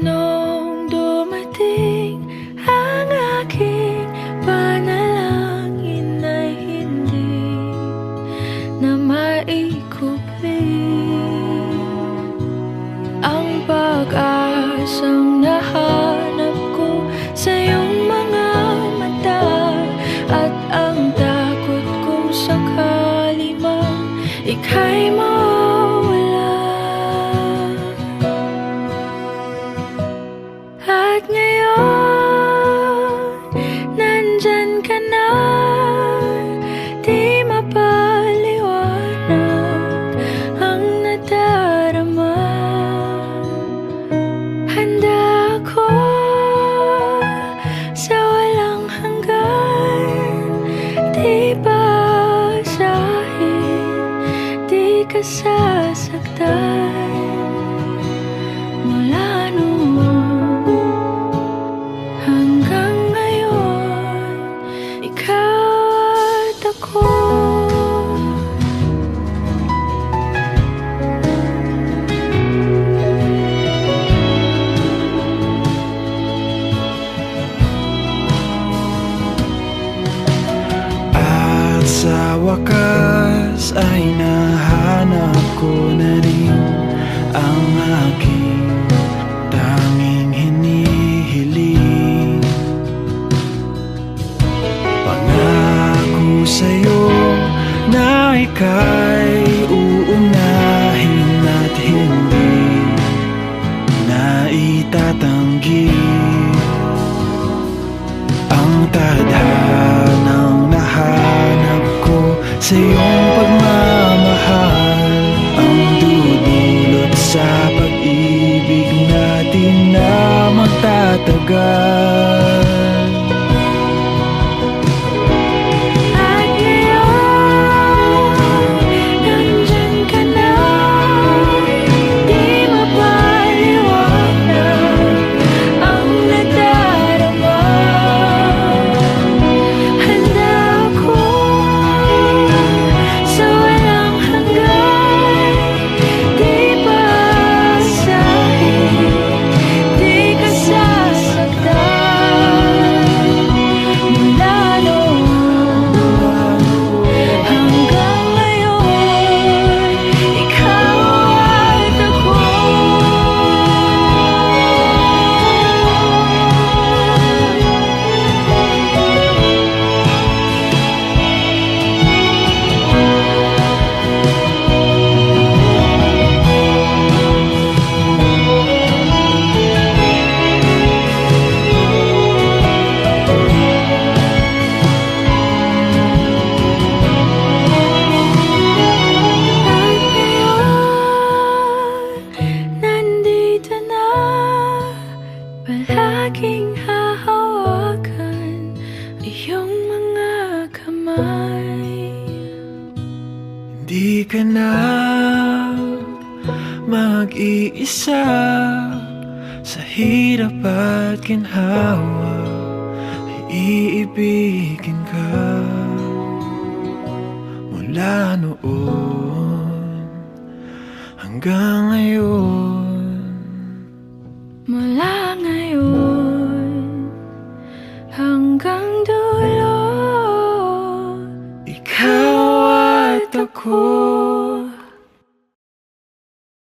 Nung dumating ang aking panalangin ay hindi na maikupli ang pag-asang nahanap ko sa iyong mga mata, at ang takot kong sakali mang ika'y mawala. At ngayon, nandyan ka na, di mapaliwanag ang nadarama. Handa ako sa walang hanggan, di basahin, di ka sasaktan. Mula noon hanggang ngayon, ikaw at ako. At sa wakas ay nahanap ko na rin ang aking tanging hinihiling. Pangako sa'yo na ika'y uunahin at hindi na itatanggi ang tadhanang nahanap ko sa iyong pagmamahal, ang dudulot sa pag-ibig natin na magtatagal. At ngayon, nandyan ka na, di mapaliwanag ang nadarama. Handa ako sa walang hanggan, di basahin, di ka sasaktan. Mula noon hanggang ngayon, ikaw at ako. At ngayon, nandito na, palaging hahawakan iyong mga kamay. Hindi ka na mag-iisa sa hirap at ginhawa, ay iibigin ka. Mula noon hanggang ngayon, Mula ngayon hanggang dulo, ikaw at ako.